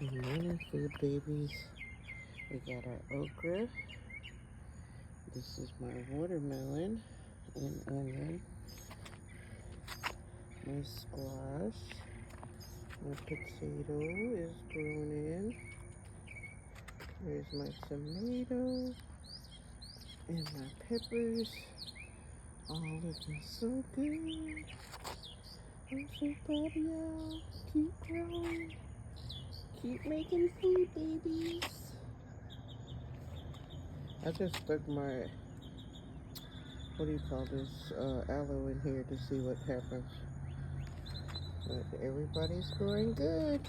Good morning, food babies. We got our okra. This is my watermelon and onion. My squash. My potato is grown in. There's my tomato and my peppers. All looking so good. I'm so proud of y'all. Keep growing. Keep making food, babies. I just stuck my, what do you call this, aloe in here to see what happens. But everybody's growing good.